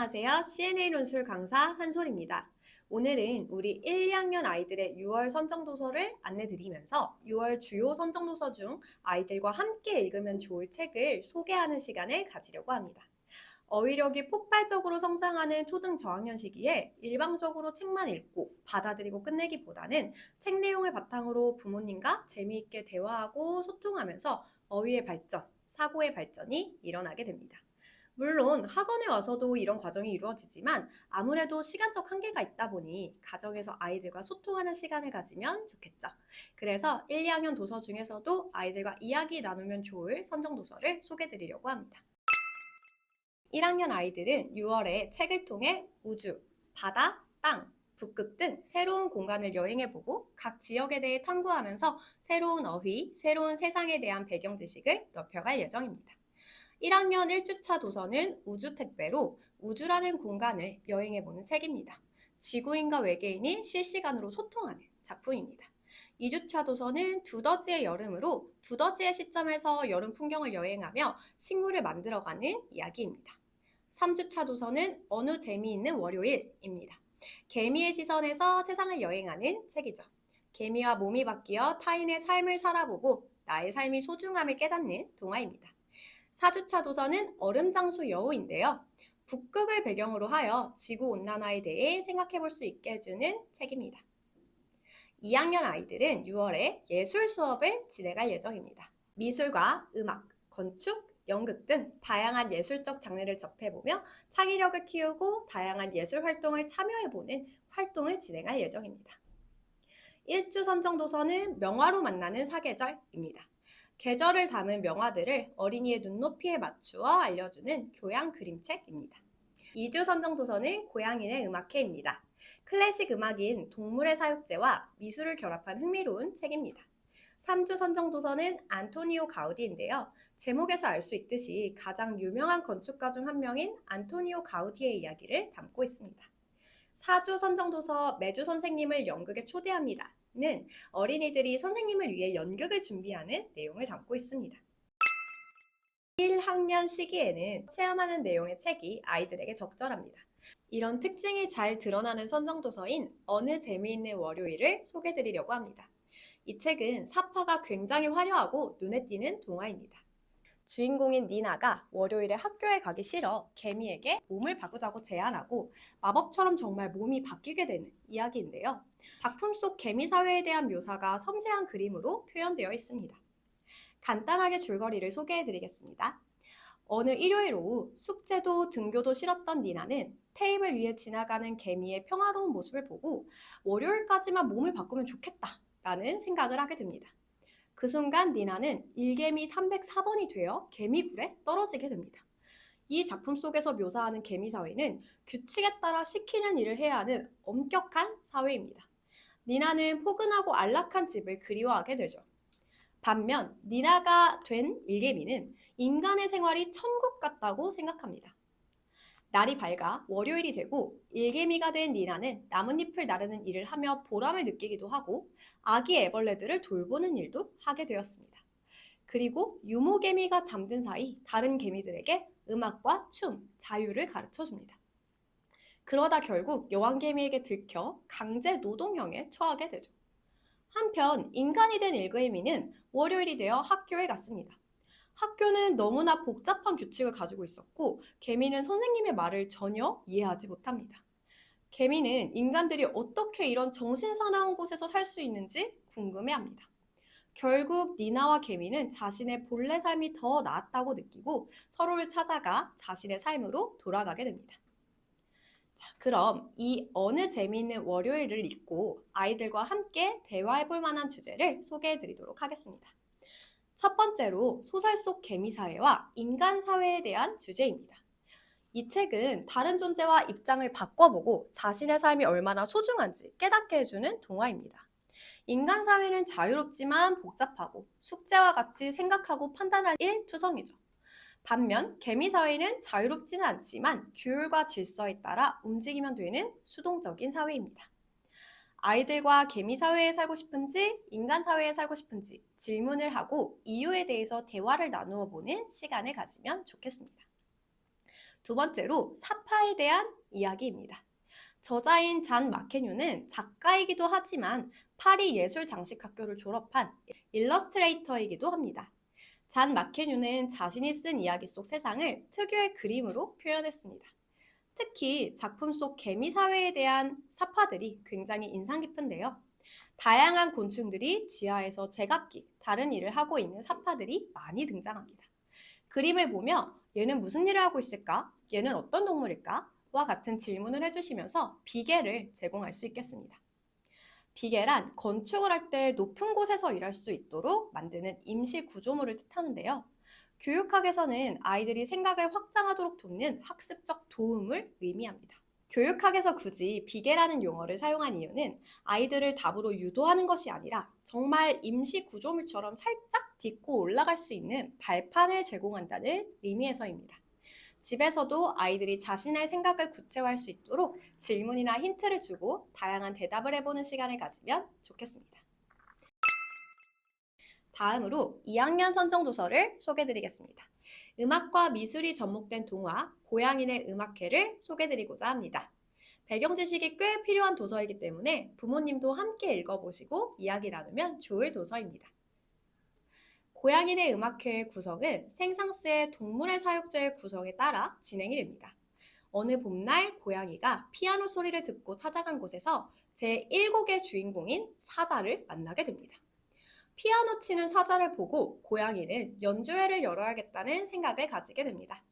안녕하세요. CNA 논술 강사 한솔입니다. 오늘은 우리 1, 2학년 아이들의 6월 선정도서를 안내드리면서 6월 주요 선정도서 중 아이들과 함께 읽으면 좋을 책을 소개하는 시간을 가지려고 합니다. 어휘력이 폭발적으로 성장하는 초등 저학년 시기에 일방적으로 책만 읽고 받아들이고 끝내기보다는 책 내용을 바탕으로 부모님과 재미있게 대화하고 소통하면서 어휘의 발전, 사고의 발전이 일어나게 됩니다. 물론 학원에 와서도 이런 과정이 이루어지지만 아무래도 시간적 한계가 있다 보니 가정에서 아이들과 소통하는 시간을 가지면 좋겠죠. 그래서 1, 2학년 도서 중에서도 아이들과 이야기 나누면 좋을 선정도서를 소개해 드리려고 합니다. 1학년 아이들은 6월에 책을 통해 우주, 바다, 땅, 북극 등 새로운 공간을 여행해보고 각 지역에 대해 탐구하면서 새로운 어휘, 새로운 세상에 대한 배경 지식을 넓혀갈 예정입니다. 1학년 1주차 도서는 우주택배로 우주라는 공간을 여행해보는 책입니다. 지구인과 외계인이 실시간으로 소통하는 작품입니다. 2주차 도서는 두더지의 여름으로 두더지의 시점에서 여름 풍경을 여행하며 친구를 만들어가는 이야기입니다. 3주차 도서는 어느 재미있는 월요일입니다. 개미의 시선에서 세상을 여행하는 책이죠. 개미와 몸이 바뀌어 타인의 삶을 살아보고 나의 삶의 소중함을 깨닫는 동화입니다. 4주차 도서는 얼음장수 여우인데요. 북극을 배경으로 하여 지구온난화에 대해 생각해 볼 수 있게 해주는 책입니다. 2학년 아이들은 6월에 예술 수업을 진행할 예정입니다. 미술과 음악, 건축, 연극 등 다양한 예술적 장르를 접해보며 창의력을 키우고 다양한 예술 활동을 참여해보는 활동을 진행할 예정입니다. 1주 선정 도서는 명화로 만나는 사계절입니다. 계절을 담은 명화들을 어린이의 눈높이에 맞추어 알려주는 교양 그림책입니다. 2주 선정 도서는 고양이네 음악회입니다. 클래식 음악인 동물의 사육제와 미술을 결합한 흥미로운 책입니다. 3주 선정 도서는 안토니오 가우디인데요. 제목에서 알 수 있듯이 가장 유명한 건축가 중 한 명인 안토니오 가우디의 이야기를 담고 있습니다. 4주 선정 도서 매주 선생님을 연극에 초대합니다. 는 어린이들이 선생님을 위해 연극을 준비하는 내용을 담고 있습니다. 1학년 시기에는 체험하는 내용의 책이 아이들에게 적절합니다. 이런 특징이 잘 드러나는 선정도서인 어느 재미있는 월요일을 소개해드리려고 합니다. 이 책은 사파가 굉장히 화려하고 눈에 띄는 동화입니다. 주인공인 니나가 월요일에 학교에 가기 싫어 개미에게 몸을 바꾸자고 제안하고 마법처럼 정말 몸이 바뀌게 되는 이야기인데요. 작품 속 개미 사회에 대한 묘사가 섬세한 그림으로 표현되어 있습니다. 간단하게 줄거리를 소개해 드리겠습니다. 어느 일요일 오후 숙제도 등교도 싫었던 니나는 테이블 위에 지나가는 개미의 평화로운 모습을 보고 월요일까지만 몸을 바꾸면 좋겠다 라는 생각을 하게 됩니다. 그 순간 니나는 일개미 304번이 되어 개미굴에 떨어지게 됩니다. 이 작품 속에서 묘사하는 개미 사회는 규칙에 따라 시키는 일을 해야 하는 엄격한 사회입니다. 니나는 포근하고 안락한 집을 그리워하게 되죠. 반면 니나가 된 일개미는 인간의 생활이 천국 같다고 생각합니다. 날이 밝아 월요일이 되고 일개미가 된 니나는 나뭇잎을 나르는 일을 하며 보람을 느끼기도 하고 아기 애벌레들을 돌보는 일도 하게 되었습니다. 그리고 유모개미가 잠든 사이 다른 개미들에게 음악과 춤, 자유를 가르쳐줍니다. 그러다 결국 여왕개미에게 들켜 강제 노동형에 처하게 되죠. 한편 인간이 된 일개미는 월요일이 되어 학교에 갔습니다. 학교는 너무나 복잡한 규칙을 가지고 있었고 개미는 선생님의 말을 전혀 이해하지 못합니다. 개미는 인간들이 어떻게 이런 정신사나운 곳에서 살 수 있는지 궁금해합니다. 결국 니나와 개미는 자신의 본래 삶이 더 나았다고 느끼고 서로를 찾아가 자신의 삶으로 돌아가게 됩니다. 자, 그럼 이 어느 재미있는 월요일을 읽고 아이들과 함께 대화해볼 만한 주제를 소개해드리도록 하겠습니다. 첫 번째로 소설 속 개미 사회와 인간 사회에 대한 주제입니다. 이 책은 다른 존재와 입장을 바꿔보고 자신의 삶이 얼마나 소중한지 깨닫게 해주는 동화입니다. 인간 사회는 자유롭지만 복잡하고 숙제와 같이 생각하고 판단할 일투성이죠. 반면 개미 사회는 자유롭지는 않지만 규율과 질서에 따라 움직이면 되는 수동적인 사회입니다. 아이들과 개미 사회에 살고 싶은지 인간 사회에 살고 싶은지 질문을 하고 이유에 대해서 대화를 나누어 보는 시간을 가지면 좋겠습니다. 두 번째로 사파에 대한 이야기입니다. 저자인 잔 마케뉴는 작가이기도 하지만 파리 예술장식학교를 졸업한 일러스트레이터이기도 합니다. 잔 마케뉴는 자신이 쓴 이야기 속 세상을 특유의 그림으로 표현했습니다. 특히 작품 속 개미 사회에 대한 사파들이 굉장히 인상 깊은데요. 다양한 곤충들이 지하에서 제각기 다른 일을 하고 있는 사파들이 많이 등장합니다. 그림을 보며 얘는 무슨 일을 하고 있을까? 얘는 어떤 동물일까? 와 같은 질문을 해주시면서 비계를 제공할 수 있겠습니다. 비계란 건축을 할 때 높은 곳에서 일할 수 있도록 만드는 임시 구조물을 뜻하는데요. 교육학에서는 아이들이 생각을 확장하도록 돕는 학습적 도움을 의미합니다. 교육학에서 굳이 비계라는 용어를 사용한 이유는 아이들을 답으로 유도하는 것이 아니라 정말 임시 구조물처럼 살짝 딛고 올라갈 수 있는 발판을 제공한다는 의미에서입니다. 집에서도 아이들이 자신의 생각을 구체화할 수 있도록 질문이나 힌트를 주고 다양한 대답을 해보는 시간을 가지면 좋겠습니다. 다음으로 2학년 선정도서를 소개해드리겠습니다. 음악과 미술이 접목된 동화 고양이네 음악회를 소개해드리고자 합니다. 배경 지식이 꽤 필요한 도서이기 때문에 부모님도 함께 읽어보시고 이야기 나누면 좋을 도서입니다. 고양이네 음악회의 구성은 생상스의 동물의 사육제의 구성에 따라 진행이 됩니다. 어느 봄날 고양이가 피아노 소리를 듣고 찾아간 곳에서 제1곡의 주인공인 사자를 만나게 됩니다. 피아노 치는 사자를 보고 고양이는 연주회를 열어야겠다는 생각을 가지게 됩니다.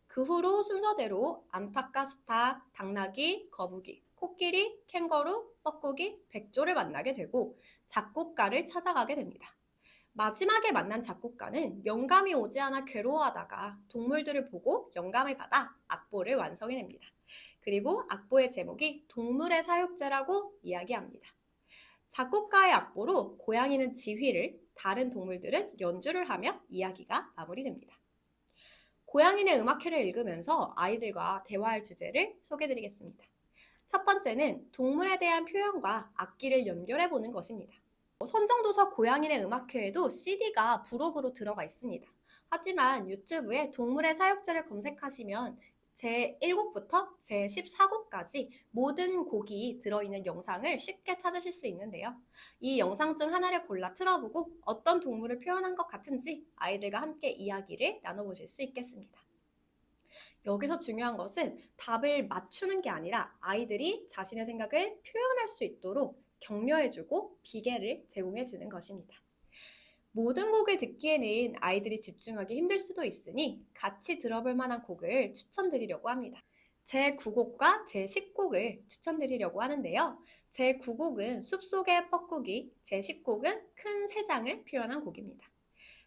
그 후로 순서대로 암탉과 수탉, 당나귀, 거북이, 코끼리, 캥거루, 뻐꾸기, 백조를 만나게 되고 작곡가를 찾아가게 됩니다. 마지막에 만난 작곡가는 영감이 오지 않아 괴로워하다가 동물들을 보고 영감을 받아 악보를 완성해냅니다. 그리고 악보의 제목이 동물의 사육제라고 이야기합니다. 작곡가의 악보로 고양이는 지휘를, 다른 동물들은 연주를 하며 이야기가 마무리됩니다. 고양이네 음악회를 읽으면서 아이들과 대화할 주제를 소개해드리겠습니다. 첫 번째는 동물에 대한 표현과 악기를 연결해보는 것입니다. 선정도서 고양이네 음악회에도 CD가 부록으로 들어가 있습니다. 하지만 유튜브에 동물의 사육제를 검색하시면 제1곡부터 제14곡까지 모든 곡이 들어있는 영상을 쉽게 찾으실 수 있는데요. 이 영상 중 하나를 골라 틀어보고 어떤 동물을 표현한 것 같은지 아이들과 함께 이야기를 나눠보실 수 있겠습니다. 여기서 중요한 것은 답을 맞추는 게 아니라 아이들이 자신의 생각을 표현할 수 있도록 격려해주고 비계를 제공해주는 것입니다. 모든 곡을 듣기에는 아이들이 집중하기 힘들 수도 있으니 같이 들어볼 만한 곡을 추천드리려고 합니다. 제9곡과 제10곡을 추천드리려고 하는데요. 제9곡은 숲속의 뻐꾸기, 제10곡은 큰 새장을 표현한 곡입니다.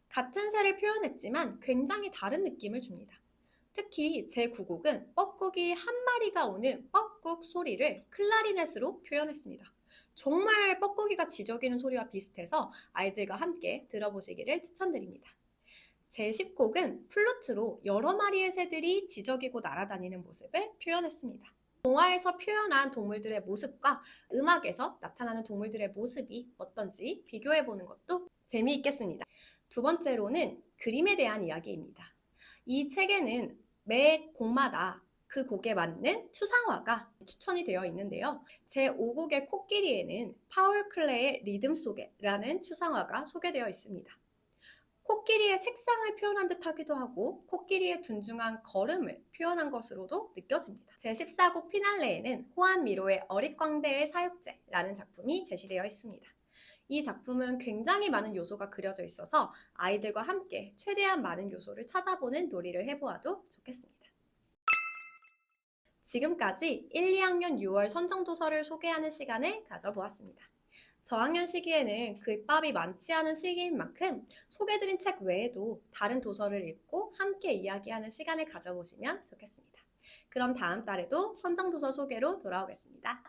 같은 새를 표현했지만 굉장히 다른 느낌을 줍니다. 특히 제9곡은 뻐꾸기 한 마리가 오는 뻐꾹 소리를 클라리넷으로 표현했습니다. 정말 뻐꾸기가 지저귀는 소리와 비슷해서 아이들과 함께 들어보시기를 추천드립니다. 제10곡은 플루트로 여러 마리의 새들이 지저귀고 날아다니는 모습을 표현했습니다. 동화에서 표현한 동물들의 모습과 음악에서 나타나는 동물들의 모습이 어떤지 비교해보는 것도 재미있겠습니다. 두 번째로는 그림에 대한 이야기입니다. 이 책에는 매 곡마다 그 곡에 맞는 추상화가 추천이 되어 있는데요. 제5곡의 코끼리에는 파울 클레의 리듬 속에라는 추상화가 소개되어 있습니다. 코끼리의 색상을 표현한 듯 하기도 하고 코끼리의 둔중한 걸음을 표현한 것으로도 느껴집니다. 제14곡 피날레에는 호안 미로의 어릿광대의 사육제라는 작품이 제시되어 있습니다. 이 작품은 굉장히 많은 요소가 그려져 있어서 아이들과 함께 최대한 많은 요소를 찾아보는 놀이를 해보아도 좋겠습니다. 지금까지 1, 2학년 6월 선정도서를 소개하는 시간을 가져보았습니다. 저학년 시기에는 글밥이 많지 않은 시기인 만큼 소개드린 책 외에도 다른 도서를 읽고 함께 이야기하는 시간을 가져보시면 좋겠습니다. 그럼 다음 달에도 선정도서 소개로 돌아오겠습니다.